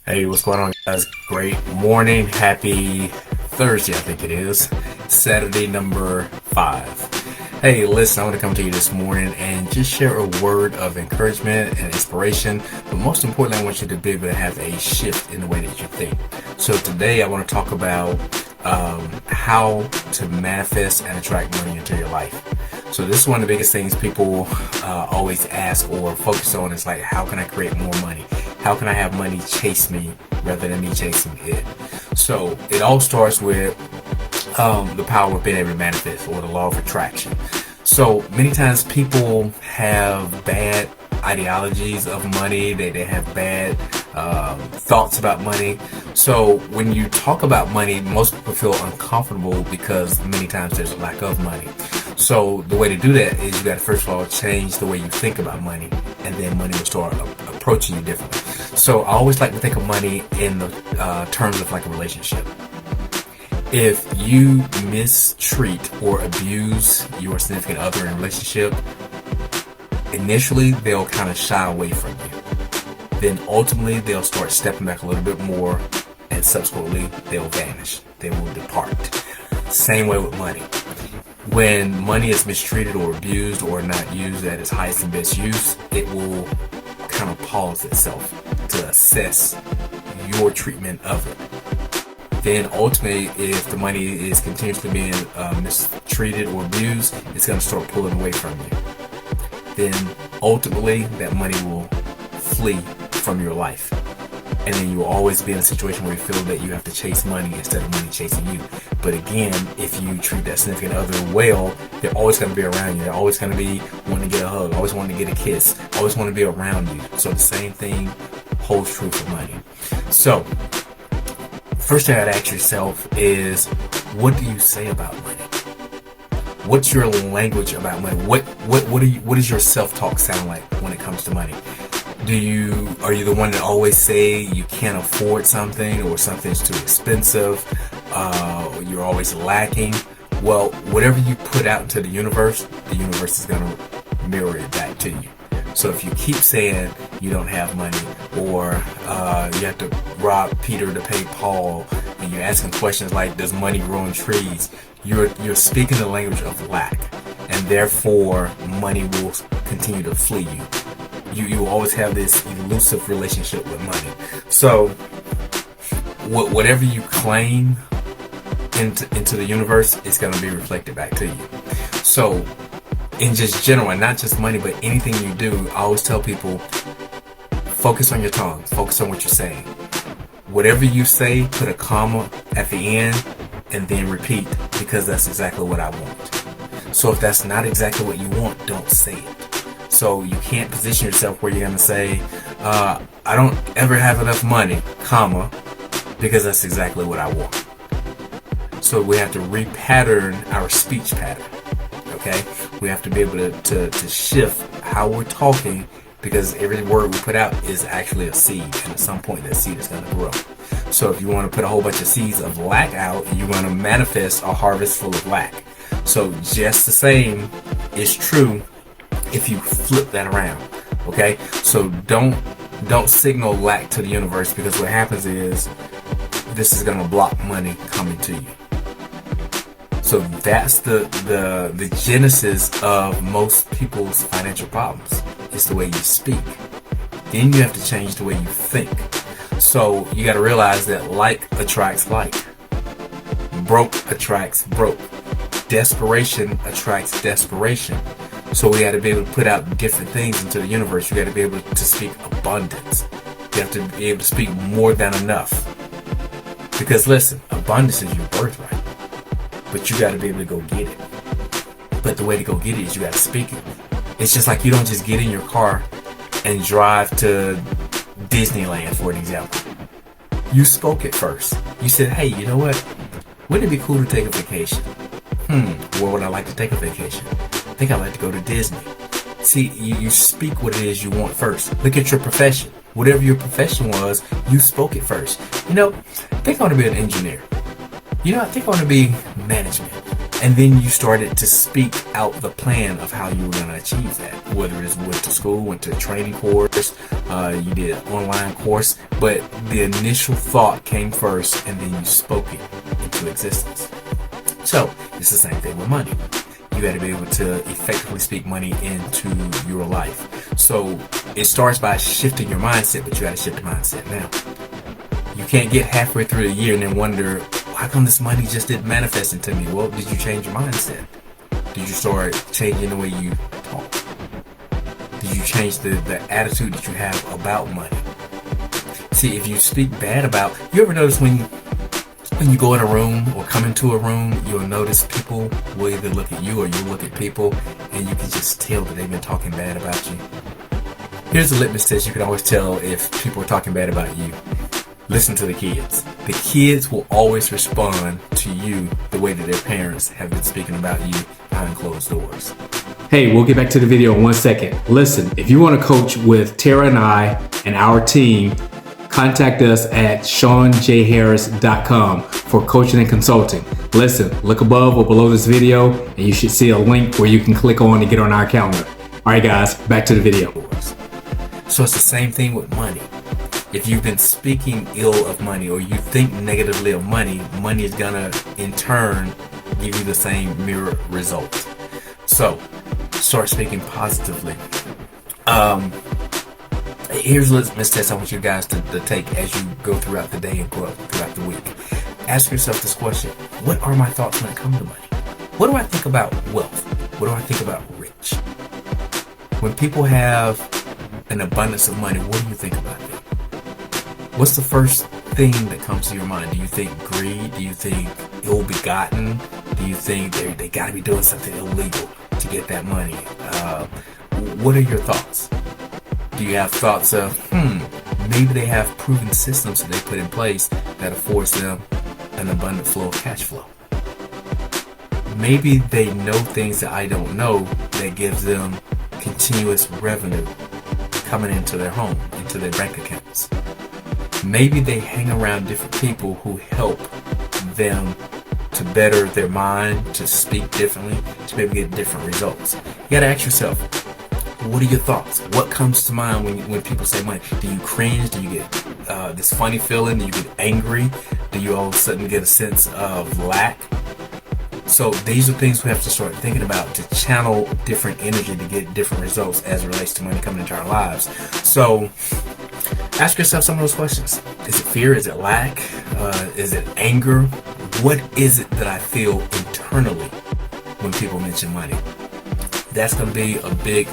Hey, what's going on, guys? Great morning. Happy Thursday, I think it is. Saturday, number 5. Hey, listen, I want to come to you this morning and just share a word of encouragement and inspiration. But most importantly, I want you to be able to have a shift in the way that you think. So today, I want to talk about how to manifest and attract money into your life. So this is one of the biggest things people always ask or focus on is like, how can I create more money? How can I have money chase me rather than me chasing it? So it all starts with the power of being able to manifest, or the law of attraction. So many times people have bad ideologies of money. They have bad thoughts about money. So when you talk about money, most people feel uncomfortable because many times there's a lack of money. So the way to do that is you got to first of all change the way you think about money, and then money will start approaching you differently. So I always like to think of money in the terms of like a relationship. If you mistreat or abuse your significant other in a relationship, initially they'll kind of shy away from you. Then ultimately they'll start stepping back a little bit more, and subsequently they'll vanish. They will depart. Same way with money. When money is mistreated or abused or not used at its highest and best use, it will kind of pause itself to assess your treatment of it. Then ultimately, if the money is continuously being mistreated or abused, it's going to start pulling away from you. Then ultimately, that money will flee from your life. And then you will always be in a situation where you feel that you have to chase money instead of money chasing you. But again, if you treat that significant other well, they're always going to be around you. They're always going to be wanting to get a hug, always wanting to get a kiss, always want to be around you. So the same thing holds true for money. So first thing I'd ask yourself is, what do you say about money? What's your language about money? What does your self-talk sound like when it comes to money? Are you the one that always say you can't afford something, or something's too expensive, or you're always lacking? Well, whatever you put out into the universe is going to mirror it back to you. So if you keep saying you don't have money, or you have to rob Peter to pay Paul, and you're asking questions like, does money grow on trees? You're speaking the language of lack, and therefore money will continue to flee you. You always have this elusive relationship with money. So whatever you claim into the universe is going to be reflected back to you. So in just general, and not just money, but anything you do, I always tell people, focus on your tongue, focus on what you're saying. Whatever you say, put a comma at the end and then repeat, because that's exactly what I want. So if that's not exactly what you want, don't say it. So you can't position yourself where you're going to say, I don't ever have enough money, comma, because that's exactly what I want. So we have to repattern our speech pattern. Okay? We have to be able to shift how we're talking, because every word we put out is actually a seed, and at some point that seed is going to grow. So if you want to put a whole bunch of seeds of lack out, you're going to manifest a harvest full of lack. So just the same is true if you flip that around. Okay? So don't signal lack to the universe, because what happens is this is going to block money coming to you. So that's the genesis of most people's financial problems. It's the way you speak. Then you have to change the way you think. So you got to realize that like attracts like. Broke attracts broke. Desperation attracts desperation. So we got to be able to put out different things into the universe. You got to be able to speak abundance. You have to be able to speak more than enough. Because listen, abundance is your birthright. But you got to be able to go get it. But the way to go get it is you got to speak it. It's just like you don't just get in your car and drive to Disneyland, for an example. You spoke it first. You said, hey, you know what? Wouldn't it be cool to take a vacation? Where would I like to take a vacation? I think I'd like to go to Disney. See, you speak what it is you want first. Look at your profession. Whatever your profession was, you spoke it first. I think I want to be an engineer. I think I want to be management. And then you started to speak out the plan of how you were going to achieve that. Whether it's went to school, went to a training course, you did an online course, but the initial thought came first and then you spoke it into existence. So it's the same thing with money. You got to be able to effectively speak money into your life. So it starts by shifting your mindset, but you got to shift the mindset now. You can't get halfway through the year and then wonder, how come this money just didn't manifest into me? Well, did you change your mindset? Did you start changing the way you talk? Did you change the attitude that you have about money? See, if you speak bad about, you ever notice when you go in a room or come into a room, you'll notice people will either look at you or you'll look at people and you can just tell that they've been talking bad about you. Here's a litmus test you can always tell if people are talking bad about you. Listen to the kids. The kids will always respond to you the way that their parents have been speaking about you behind closed doors. Hey, we'll get back to the video in 1 second. Listen, if you want to coach with Tara and I and our team, contact us at SeanJHarris.com for coaching and consulting. Listen, look above or below this video and you should see a link where you can click on to get on our calendar. All right, guys, back to the video. So it's the same thing with money. If you've been speaking ill of money or you think negatively of money, money is gonna in turn give you the same mirror result. So start speaking positively. Here's a litmus test I want you guys to take as you go throughout the day and go throughout the week. Ask yourself this question: what are my thoughts when it comes to money? What do I think about wealth? What do I think about rich? When people have an abundance of money, what do you think about them? What's the first thing that comes to your mind? Do you think greed? Do you think ill-begotten? Do you think they got to be doing something illegal to get that money? What are your thoughts? Do you have thoughts of, maybe they have proven systems that they put in place that affords them an abundant flow of cash flow? Maybe they know things that I don't know that gives them continuous revenue coming into their home, into their bank accounts. Maybe they hang around different people who help them to better their mind, to speak differently, to maybe get different results. You gotta ask yourself, what are your thoughts? What comes to mind when people say money? Do you cringe? Do you get this funny feeling? Do you get angry? Do you all of a sudden get a sense of lack? So these are things we have to start thinking about to channel different energy to get different results as it relates to money coming into our lives. So ask yourself some of those questions. Is it fear? Is it lack? Is it anger? What is it that I feel internally when people mention money? That's going to be a big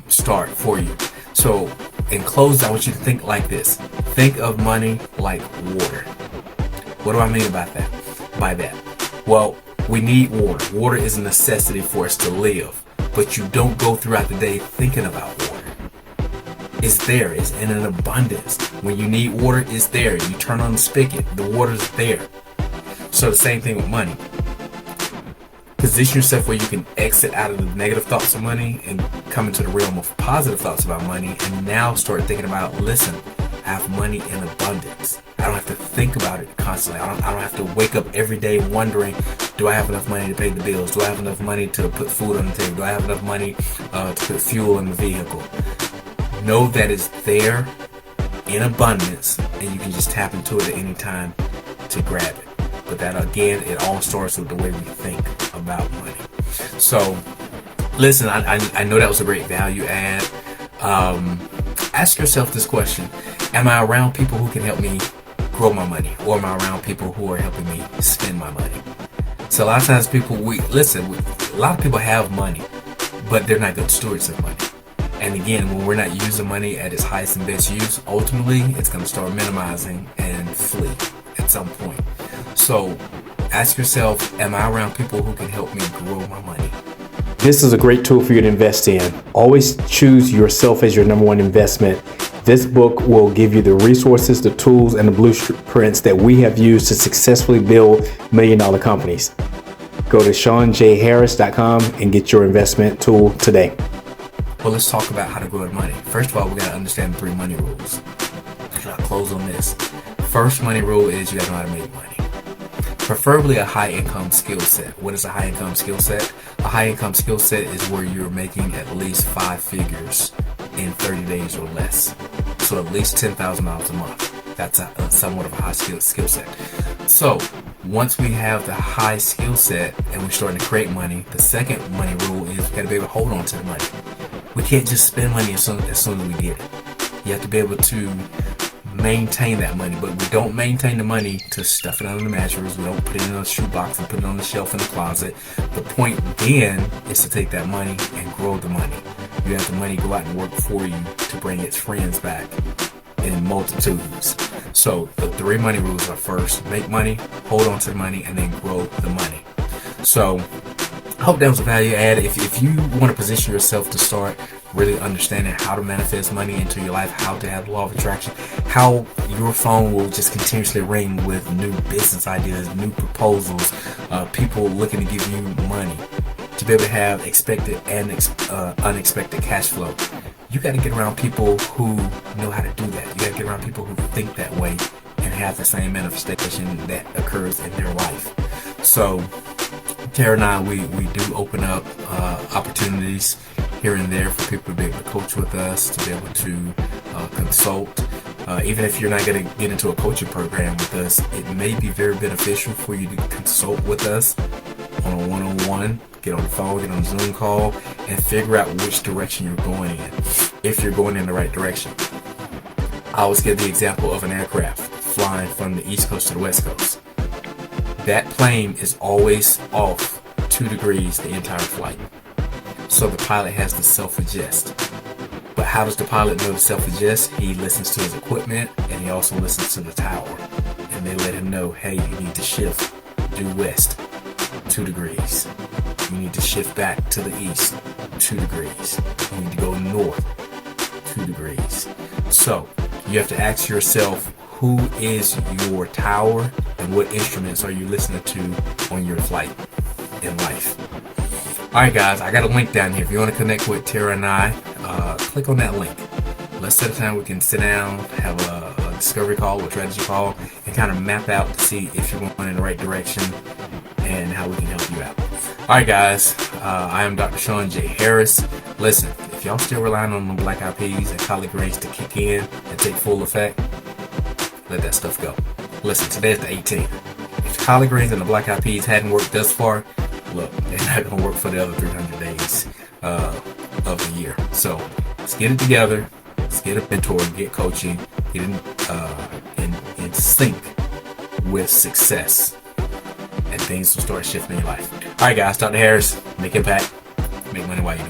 start for you. So in closing, I want you to think like this. Think of money like water. What do I mean by that? Well, we need water. Water is a necessity for us to live, but you don't go throughout the day thinking about water. It's there. It's in an abundance. When you need water, it's there. You turn on the spigot. The water's there. So the same thing with money. Position yourself where you can exit out of the negative thoughts of money and come into the realm of positive thoughts about money, and now start thinking about, listen, I have money in abundance. I don't have to think about it constantly. I don't have to wake up every day wondering, do I have enough money to pay the bills? Do I have enough money to put food on the table? Do I have enough money to put fuel in the vehicle? Know that it's there in abundance, and you can just tap into it at any time to grab it. But that, again, it all starts with the way we think about money. So listen, I know that was a great value add. Ask yourself this question: am I around people who can help me grow my money, or am I around people who are helping me spend my money? So a lot of times a lot of people have money, but they're not good stewards of money. And again, when we're not using money at its highest and best use, ultimately it's going to start minimizing and flee at some point. So ask yourself, am I around people who can help me grow my money? This is a great tool for you to invest in. Always choose yourself as your number one investment. This book will give you the resources, the tools, and the blueprints that we have used to successfully build $1 million companies. Go to SeanJHarris.com and get your investment tool today. Well, let's talk about how to grow money. First of all, we got to understand the 3 money rules. I'll close on this. First money rule is you got to know how to make money. preferably a high income skill set. What is a high income skill set? A high income skill set is where you're making at least 5 figures in 30 days or less. So at least $10,000 a month. That's a somewhat of a high skill set. So once we have the high skill set and we're starting to create money, the second money rule is we got to be able to hold on to the money. We can't just spend money as soon as we get it. You have to be able to maintain that money, but we don't maintain the money to stuff it under the mattress. We don't put it in a shoebox and put it on the shelf in the closet. The point then is to take that money and grow the money. You have the money go out and work for you to bring its friends back in multitudes. So the 3 money rules are: first, make money, hold on to the money, and then grow the money. So I hope that was a value add. If you want to position yourself to start really understanding how to manifest money into your life, how to have the law of attraction, how your phone will just continuously ring with new business ideas, new proposals, people looking to give you money, to be able to have expected and unexpected cash flow, you got to get around people who know how to do that. You got to get around people who think that way and have the same manifestation that occurs in their life. So Tara and I, we do open up opportunities here and there for people to be able to coach with us, to be able to consult. Even if you're not going to get into a coaching program with us, it may be very beneficial for you to consult with us on a one-on-one. Get on the phone, get on a Zoom call, and figure out which direction you're going in, if you're going in the right direction. I always give the example of an aircraft flying from the East Coast to the West Coast. That plane is always off 2 degrees the entire flight. So the pilot has to self-adjust. But how does the pilot know to self-adjust? He listens to his equipment, and he also listens to the tower. And they let him know, hey, you need to shift due west 2 degrees. You need to shift back to the east 2 degrees. You need to go north 2 degrees. So you have to ask yourself, who is your tower and what instruments are you listening to on your flight in life? Alright guys, I got a link down here. If you want to connect with Tara and I, click on that link. Let's set a time we can sit down, have a discovery call, a strategy call, and kind of map out to see if you're going in the right direction and how we can help you out. Alright guys, I am Dr. Sean J. Harris. Listen, if y'all still relying on the Black Eyed Peas and collard greens to kick in and take full effect, let that stuff go. Listen, today is the 18th. If the collard greens and the Black Eyed Peas hadn't worked thus far, look, they're not going to work for the other 300 days of the year. So let's get it together. Let's get a mentor, get coaching, get in sync with success, and things will start shifting in your life. All right, guys, Dr. Harris, make impact, make money while you do it.